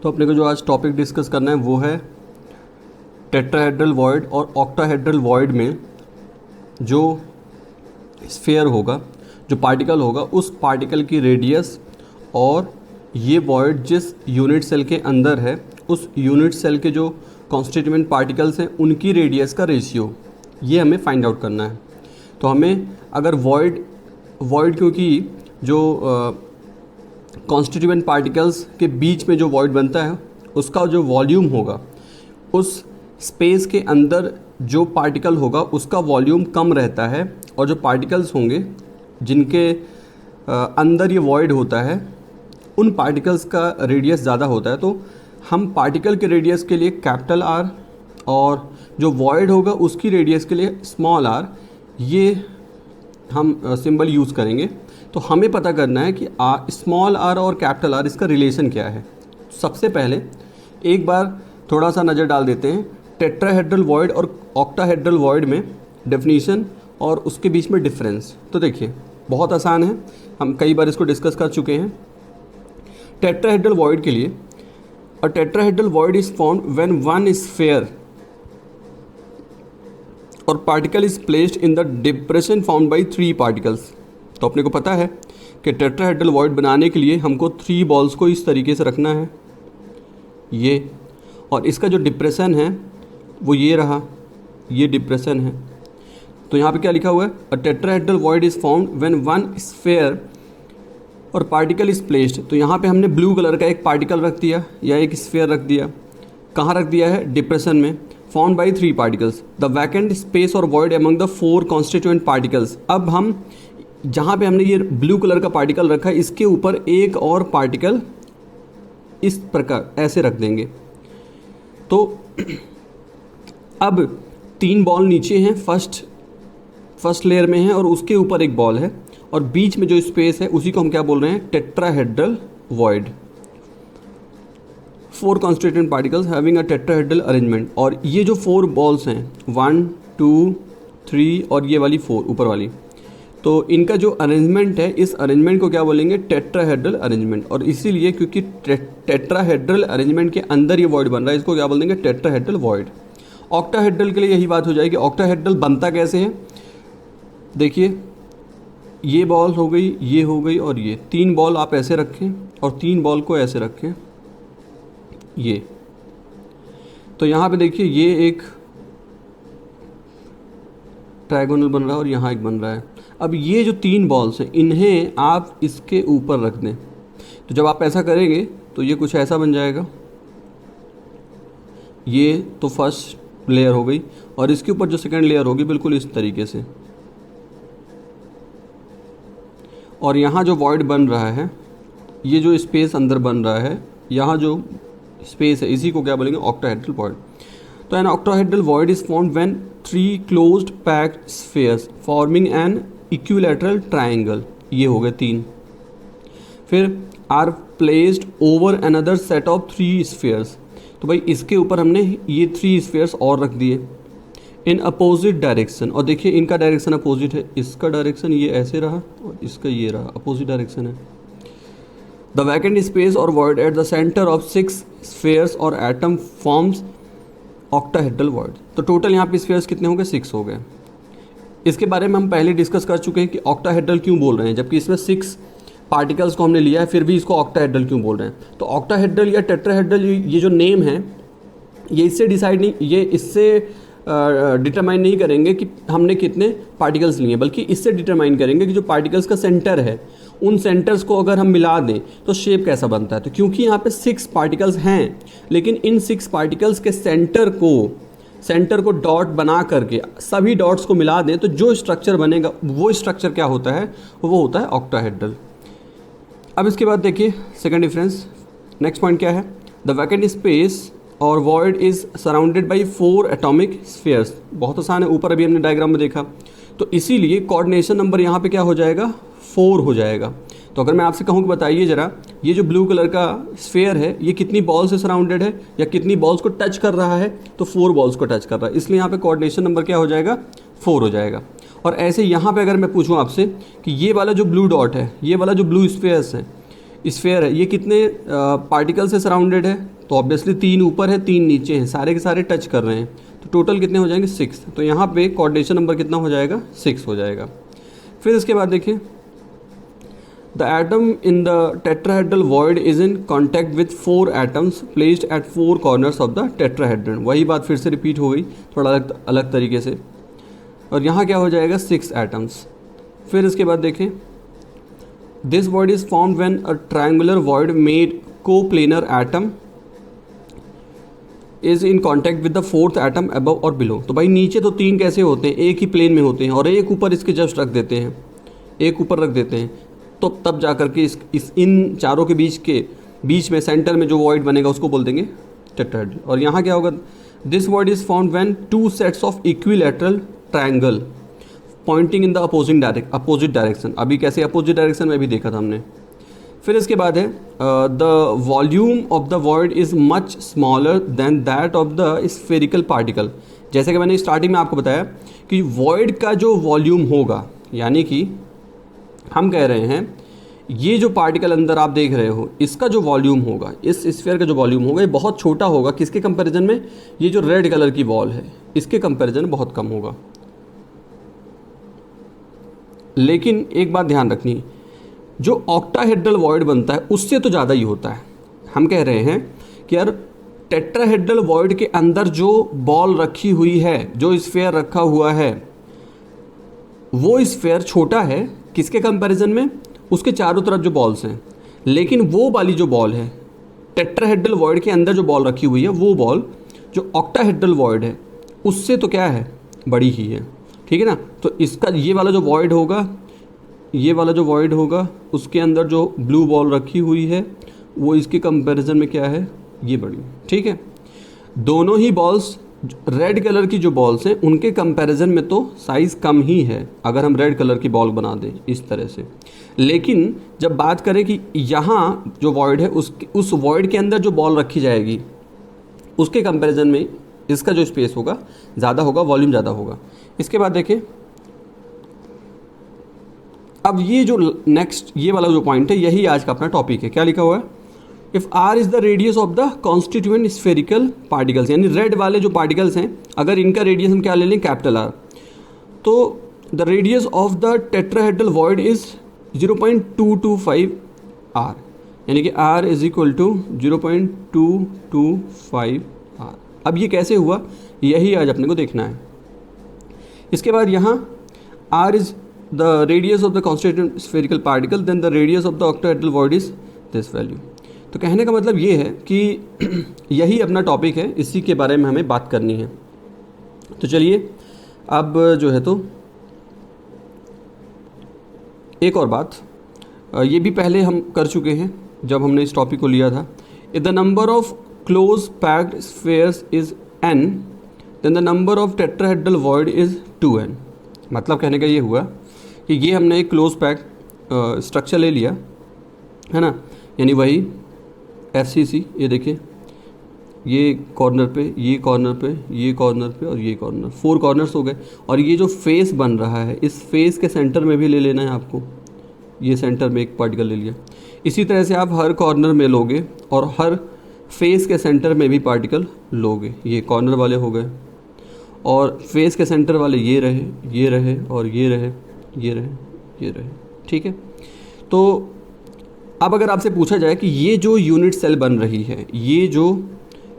तो अपने को जो आज टॉपिक डिस्कस करना है वो है टेट्राहेड्रल वॉइड और ऑक्टाहेड्रल वॉइड में जो स्फीयर होगा, जो पार्टिकल होगा, उस पार्टिकल की रेडियस और ये वॉइड जिस यूनिट सेल के अंदर है उस यूनिट सेल के जो कॉन्स्टिट्यूएंट पार्टिकल्स हैं उनकी रेडियस का रेशियो, ये हमें फाइंड आउट करना है। तो हमें अगर वॉइड क्योंकि जो कॉन्स्टिट्यूएंट पार्टिकल्स के बीच में जो वॉइड बनता है उसका जो वॉल्यूम होगा, उस स्पेस के अंदर जो पार्टिकल होगा उसका वॉल्यूम कम रहता है और जो पार्टिकल्स होंगे जिनके अंदर ये वॉइड होता है उन पार्टिकल्स का रेडियस ज़्यादा होता है। तो हम पार्टिकल के रेडियस के लिए कैपिटल आर और जो वॉइड होगा उसकी रेडियस के लिए स्मॉल आर, ये हम सिंबल यूज़ करेंगे। तो हमें पता करना है कि स्मॉल आर और कैपिटल आर इसका रिलेशन क्या है। सबसे पहले एक बार थोड़ा सा नज़र डाल देते हैं टेट्राहेड्रल वॉइड और ऑक्टाहेड्रल वॉइड में डेफिनीशन और उसके बीच में डिफरेंस। तो देखिए बहुत आसान है, हम कई बार इसको डिस्कस कर चुके हैं। टेट्राहेड्रल वॉइड के लिए a tetrahedral void is found when one sphere or particle is placed in the depression found by 3 particles. तो अपने को पता है कि टेट्राहेड्रल वॉइड बनाने के लिए हमको 3 बॉल्स को इस तरीके से रखना है, ये, और इसका जो डिप्रेशन है वो ये रहा, ये डिप्रेशन है। तो यहाँ पे क्या लिखा हुआ है, अ tetrahedral void is found when one sphere or particle is placed. तो यहाँ पे हमने ब्लू कलर का एक पार्टिकल रख दिया या एक स्फीयर रख दिया। कहाँ रख दिया है, डिप्रेशन में। Found by 3 particles, the vacant space or void among the 4 constituent particles. अब हम जहाँ पे हमने ये ब्लू कलर का पार्टिकल रखा है इसके ऊपर एक और पार्टिकल इस प्रकार ऐसे रख देंगे। तो अब 3 बॉल नीचे हैं, फर्स्ट लेयर में है और उसके ऊपर एक बॉल है और बीच में जो स्पेस है उसी को हम क्या बोल रहे हैं, tetrahedral void. 4 constituent particles having a tetrahedral arrangement. और ये जो 4 बॉल्स हैं 1 2 3 और ये वाली 4 ऊपर वाली, तो इनका जो अरेंजमेंट है इस अरेंजमेंट को क्या बोलेंगे, टेट्राहेड्रल अरेंजमेंट। और इसीलिए क्योंकि टेट्राहेड्रल अरेंजमेंट के अंदर ये वॉइड बन रहा है इसको क्या बोल देंगे, टेट्राहेड्रल वॉइड। ऑक्टाहेड्रल के लिए यही बात हो जाएगी। ऑक्टाहेड्रल बनता कैसे है, देखिए ये बॉल हो गई, ये हो गई और ये 3 बॉल आप ऐसे रखें और 3 बॉल को ऐसे रखें, ये। तो यहाँ पे देखिए ये एक ट्रायगोनल बन रहा है और यहाँ एक बन रहा है। अब ये जो 3 बॉल्स हैं इन्हें आप इसके ऊपर रख दें। तो जब आप ऐसा करेंगे तो ये कुछ ऐसा बन जाएगा, ये तो फर्स्ट लेयर हो गई और इसके ऊपर जो सेकंड लेयर होगी बिल्कुल इस तरीके से। और यहाँ जो वॉइड बन रहा है, ये जो स्पेस अंदर बन रहा है, यहाँ जो स्पेस है इसी को क्या बोलेंगे, ऑक्टाहेड्रल वॉइड। तो an octahedral void is found when 3 closed packed spheres forming an equilateral triangle, ये हो गए 3। फिर are placed over another set of 3 spheres. तो भाई इसके ऊपर हमने ये 3 स्फीयर्स और रख दिए इन अपोजिट डायरेक्शन। और देखिए इनका डायरेक्शन अपोजिट है, इसका डायरेक्शन ये ऐसे रहा और इसका ये रहा, अपोजिट डायरेक्शन है। The vacant space or void at the centre of 6 spheres और एटम फॉर्म्स ऑक्टाहेड्रल वॉइड। तो टोटल यहाँ पे स्फीयर्स कितने हो गए, 6 हो गए। इसके बारे में हम पहले डिस्कस कर चुके हैं कि ऑक्टाहेड्रल क्यों बोल रहे हैं, जबकि इसमें 6 पार्टिकल्स को हमने लिया है फिर भी इसको ऑक्टाहेड्रल क्यों बोल रहे हैं। तो ऑक्टाहेड्रल या टेट्राहेड्रल ये जो नेम है ये इससे डिसाइड नहीं, ये इससे डिटरमाइन नहीं करेंगे कि हमने कितने पार्टिकल्स लिए, बल्कि इससे डिटरमाइन करेंगे कि जो पार्टिकल्स का सेंटर है उन सेंटर्स को अगर हम मिला दें तो शेप कैसा बनता है। तो क्योंकि यहाँ पे 6 पार्टिकल्स हैं लेकिन इन 6 पार्टिकल्स के सेंटर को डॉट बना करके सभी डॉट्स को मिला दें तो जो स्ट्रक्चर बनेगा वो स्ट्रक्चर क्या होता है, वो होता है ऑक्टाहेड्रल। अब इसके बाद देखिए सेकंड डिफरेंस, नेक्स्ट पॉइंट क्या है, the vacant space or void is surrounded by 4 atomic spheres. बहुत आसान है, ऊपर अभी हमने डायग्राम में देखा। तो इसीलिए कोऑर्डिनेशन नंबर यहाँ पे क्या हो जाएगा, 4 हो जाएगा। तो अगर मैं आपसे कहूँ कि बताइए ज़रा ये जो ब्लू कलर का स्फीयर है ये कितनी बॉल से सराउंडेड है या कितनी बॉल्स को टच कर रहा है, तो 4 बॉल्स को टच कर रहा है, इसलिए यहाँ पे कोऑर्डिनेशन नंबर क्या हो जाएगा, 4 हो जाएगा। और ऐसे यहाँ पे अगर मैं पूछूँ आपसे कि ये वाला जो ब्लू डॉट है, ये वाला जो ब्लू स्फीयर्स है, स्फेयर है, ये कितने पार्टिकल से सराउंडेड है? तो ऑब्वियसली 3 ऊपर है 3 नीचे हैं, सारे के सारे टच कर रहे हैं, तो टोटल कितने हो जाएंगे 6। तो यहाँ पे कोऑर्डिनेशन नंबर कितना हो जाएगा 6 हो जाएगा। फिर इसके बाद देखिए the atom in the tetrahedral void is in contact with 4 atoms placed at 4 corners of the tetrahedron. वही बात फिर से रिपीट हो गई थोड़ा अलग अलग तरीके से, और यहाँ क्या हो जाएगा 6 एटम्स। फिर इसके बाद देखें this void is formed when a triangular void made coplanar atom is in contact with the 4th atom above और बिलो। तो भाई नीचे तो 3 कैसे होते हैं, एक ही प्लेन में होते हैं, और एक ऊपर इसके जस्ट रख देते हैं, एक ऊपर रख देते हैं, तो तब जा कर के इन चारों के बीच में सेंटर में जो वॉइड बनेगा उसको बोल देंगे टेट्राहेड्रल। और यहाँ क्या होगा this void is formed when 2 sets of equilateral triangle pointing in the opposite direction. अभी कैसे अपोजिट डायरेक्शन में भी देखा था हमने। फिर इसके बाद है the volume of the void is much smaller than that of the spherical particle. जैसे कि मैंने स्टार्टिंग में आपको बताया कि वॉइड का जो वॉल्यूम होगा, यानी कि हम कह रहे हैं ये जो पार्टिकल अंदर आप देख रहे हो इसका जो वॉल्यूम होगा, इस स्फीयर का जो वॉल्यूम होगा ये बहुत छोटा होगा। किसके कंपैरिजन में? ये जो रेड कलर की बॉल है इसके कंपैरिजन में बहुत कम होगा। लेकिन एक बात ध्यान रखनी, जो ऑक्टाहेड्रल वॉइड बनता है उससे तो ज़्यादा ही होता है। हम कह रहे हैं कि यार टेट्राहेड्रल वॉइड के अंदर जो बॉल रखी हुई है, जो स्फीयर रखा हुआ है, वो स्फीयर छोटा है किसके कंपैरिजन में? उसके चारों तरफ जो बॉल्स हैं। लेकिन वो वाली जो बॉल है टेट्राहेड्रल वॉइड के अंदर जो बॉल रखी हुई है, वो बॉल जो ऑक्टाहेड्रल वॉइड है उससे तो क्या है, बड़ी ही है। ठीक है ना? तो इसका ये वाला जो वॉइड होगा, ये वाला जो वॉइड होगा उसके अंदर जो ब्लू बॉल रखी हुई है वो इसके कंपैरिजन में क्या है, ये बड़ी। ठीक है, दोनों ही बॉल्स रेड कलर की जो बॉल्स हैं उनके कंपैरिजन में तो साइज़ कम ही है अगर हम रेड कलर की बॉल बना दें इस तरह से। लेकिन जब बात करें कि यहाँ जो वॉइड है उस वॉइड के अंदर जो बॉल रखी जाएगी उसके कंपैरिजन में इसका जो स्पेस होगा ज़्यादा होगा, वॉल्यूम ज़्यादा होगा। इसके बाद देखें अब ये जो नेक्स्ट ये वाला जो पॉइंट है यही आज का अपना टॉपिक है। क्या लिखा हुआ है? If r is the radius of the constituent spherical particles, यानी रेड वाले जो पार्टिकल्स हैं अगर इनका रेडियस हम क्या ले लें कैपिटल आर, तो the radius of the tetrahedral void is 0.225 R, यानी कि R is equal to 0.225 R. अब ये कैसे हुआ यही आज अपने को देखना है। इसके बाद यहाँ r is the radius of the constituent spherical particle, then the radius of the octahedral void is this value। तो कहने का मतलब ये है कि यही अपना टॉपिक है, इसी के बारे में हमें बात करनी है। तो चलिए अब जो है तो एक और बात, ये भी पहले हम कर चुके हैं जब हमने इस टॉपिक को लिया था। If the number of close packed spheres is n, then the number of tetrahedral void is 2n। मतलब कहने का ये हुआ कि ये हमने एक क्लोज पैक स्ट्रक्चर ले लिया है ना, यानी वही FCC। ये देखिए ये कॉर्नर पे, ये कॉर्नर पे, ये कॉर्नर पे और ये कॉर्नर, 4 कॉर्नर्स हो गए। और ये जो फेस बन रहा है इस फेस के सेंटर में भी ले लेना है आपको, ये सेंटर में एक पार्टिकल ले लिया। इसी तरह से आप हर कॉर्नर में लोगे और हर फेस के सेंटर में भी पार्टिकल लोगे। ये कॉर्नर वाले हो गए और फेस के सेंटर वाले ये रहे, ये रहे और ये रहे, ये रहे, ये रहे। ठीक है, तो अब अगर आपसे पूछा जाए कि ये जो यूनिट सेल बन रही है, ये जो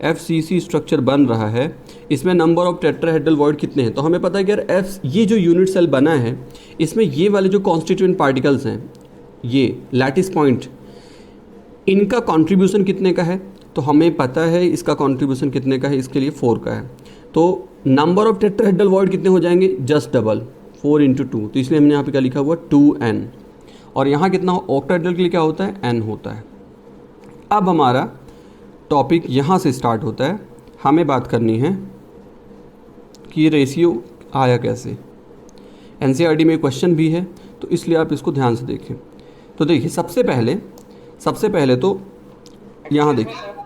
FCC स्ट्रक्चर बन रहा है, इसमें नंबर ऑफ टेट्राहेड्रल वॉइड कितने हैं, तो हमें पता है कि यार ये जो यूनिट सेल बना है इसमें ये वाले जो कॉन्स्टिट्यूएंट पार्टिकल्स हैं, ये लैटिस पॉइंट, इनका कंट्रीब्यूशन कितने का है, तो हमें पता है इसका कंट्रीब्यूशन कितने का है, इसके लिए 4 का है। तो नंबर ऑफ टेट्राहेड्रल वॉइड कितने हो जाएंगे, जस्ट डबल, 4 × 2। तो इसलिए हमने यहाँ पे क्या लिखा हुआ 2n। और यहाँ कितना ऑक्टाहेड्रल के लिए क्या होता है, n होता है। अब हमारा टॉपिक यहाँ से स्टार्ट होता है, हमें बात करनी है कि रेशियो आया कैसे। NCERT में क्वेश्चन भी है तो इसलिए आप इसको ध्यान से देखें। तो देखिए सबसे पहले तो यहाँ देखिए